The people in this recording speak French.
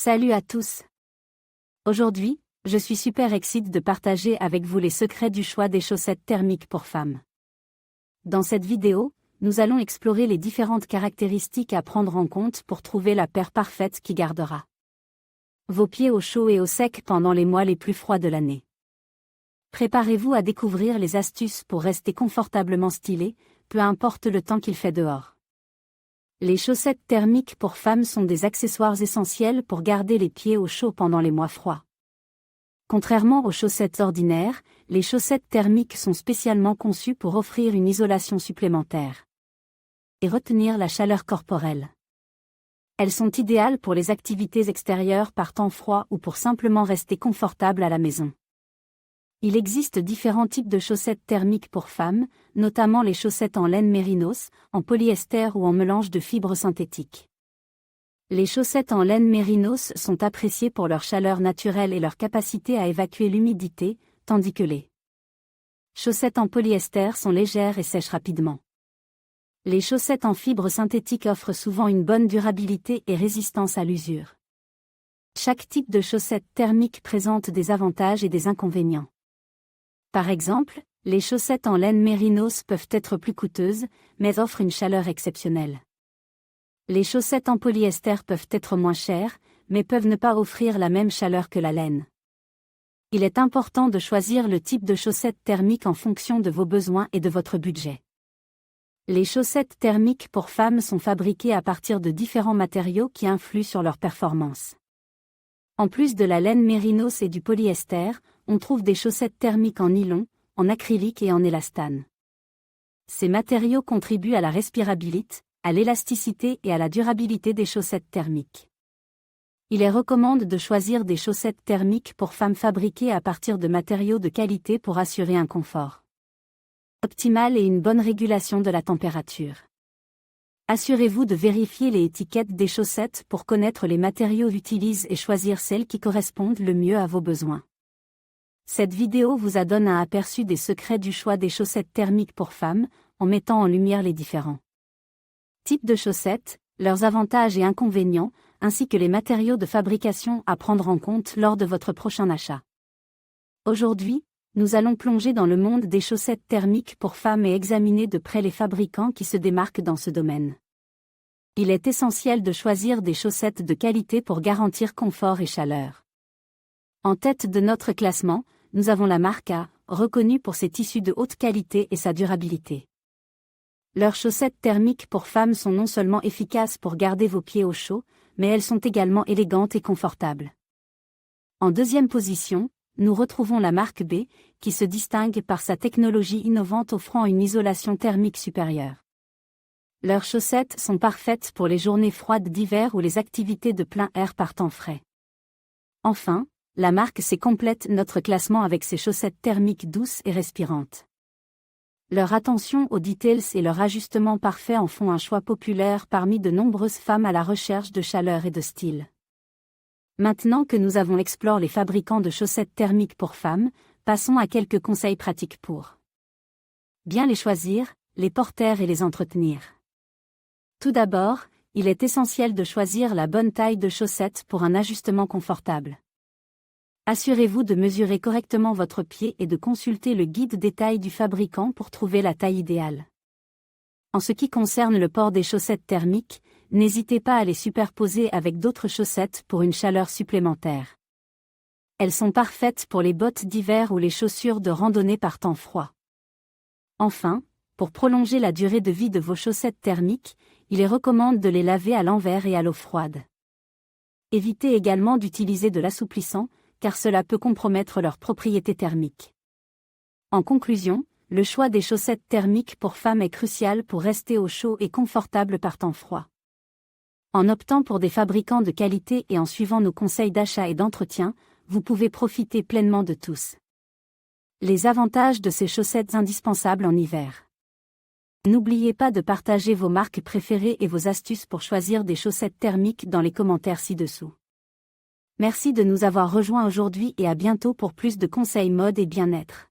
Salut à tous. Aujourd'hui, je suis super excitée de partager avec vous les secrets du choix des chaussettes thermiques pour femmes. Dans cette vidéo, nous allons explorer les différentes caractéristiques à prendre en compte pour trouver la paire parfaite qui gardera vos pieds au chaud et au sec pendant les mois les plus froids de l'année. Préparez-vous à découvrir les astuces pour rester confortablement stylé, peu importe le temps qu'il fait dehors. Les chaussettes thermiques pour femmes sont des accessoires essentiels pour garder les pieds au chaud pendant les mois froids. Contrairement aux chaussettes ordinaires, les chaussettes thermiques sont spécialement conçues pour offrir une isolation supplémentaire et retenir la chaleur corporelle. Elles sont idéales pour les activités extérieures par temps froid ou pour simplement rester confortable à la maison. Il existe différents types de chaussettes thermiques pour femmes, notamment les chaussettes en laine mérinos, en polyester ou en mélange de fibres synthétiques. Les chaussettes en laine mérinos sont appréciées pour leur chaleur naturelle et leur capacité à évacuer l'humidité, tandis que les chaussettes en polyester sont légères et sèchent rapidement. Les chaussettes en fibres synthétiques offrent souvent une bonne durabilité et résistance à l'usure. Chaque type de chaussette thermique présente des avantages et des inconvénients. Par exemple, les chaussettes en laine mérinos peuvent être plus coûteuses, mais offrent une chaleur exceptionnelle. Les chaussettes en polyester peuvent être moins chères, mais peuvent ne pas offrir la même chaleur que la laine. Il est important de choisir le type de chaussettes thermiques en fonction de vos besoins et de votre budget. Les chaussettes thermiques pour femmes sont fabriquées à partir de différents matériaux qui influent sur leur performance. En plus de la laine mérinos et du polyester, on trouve des chaussettes thermiques en nylon, en acrylique et en élastane. Ces matériaux contribuent à la respirabilité, à l'élasticité et à la durabilité des chaussettes thermiques. Il est recommandé de choisir des chaussettes thermiques pour femmes fabriquées à partir de matériaux de qualité pour assurer un confort optimal et une bonne régulation de la température. Assurez-vous de vérifier les étiquettes des chaussettes pour connaître les matériaux utilisés et choisir celles qui correspondent le mieux à vos besoins. Cette vidéo vous a donné un aperçu des secrets du choix des chaussettes thermiques pour femmes, en mettant en lumière les différents types de chaussettes, leurs avantages et inconvénients, ainsi que les matériaux de fabrication à prendre en compte lors de votre prochain achat. Aujourd'hui, nous allons plonger dans le monde des chaussettes thermiques pour femmes et examiner de près les fabricants qui se démarquent dans ce domaine. Il est essentiel de choisir des chaussettes de qualité pour garantir confort et chaleur. En tête de notre classement, nous avons la marque A, reconnue pour ses tissus de haute qualité et sa durabilité. Leurs chaussettes thermiques pour femmes sont non seulement efficaces pour garder vos pieds au chaud, mais elles sont également élégantes et confortables. En deuxième position, nous retrouvons la marque B, qui se distingue par sa technologie innovante offrant une isolation thermique supérieure. Leurs chaussettes sont parfaites pour les journées froides d'hiver ou les activités de plein air par temps frais. Enfin, la marque C complète notre classement avec ses chaussettes thermiques douces et respirantes. Leur attention aux details et leur ajustement parfait en font un choix populaire parmi de nombreuses femmes à la recherche de chaleur et de style. Maintenant que nous avons exploré les fabricants de chaussettes thermiques pour femmes, passons à quelques conseils pratiques pour bien les choisir, les porter et les entretenir. Tout d'abord, il est essentiel de choisir la bonne taille de chaussettes pour un ajustement confortable. Assurez-vous de mesurer correctement votre pied et de consulter le guide des tailles du fabricant pour trouver la taille idéale. En ce qui concerne le port des chaussettes thermiques, n'hésitez pas à les superposer avec d'autres chaussettes pour une chaleur supplémentaire. Elles sont parfaites pour les bottes d'hiver ou les chaussures de randonnée par temps froid. Enfin, pour prolonger la durée de vie de vos chaussettes thermiques, il est recommandé de les laver à l'envers et à l'eau froide. Évitez également d'utiliser de l'assouplissant, car cela peut compromettre leurs propriétés thermiques. En conclusion, le choix des chaussettes thermiques pour femmes est crucial pour rester au chaud et confortable par temps froid. En optant pour des fabricants de qualité et en suivant nos conseils d'achat et d'entretien, vous pouvez profiter pleinement de tous les avantages de ces chaussettes indispensables en hiver. N'oubliez pas de partager vos marques préférées et vos astuces pour choisir des chaussettes thermiques dans les commentaires ci-dessous. Merci de nous avoir rejoints aujourd'hui et à bientôt pour plus de conseils mode et bien-être.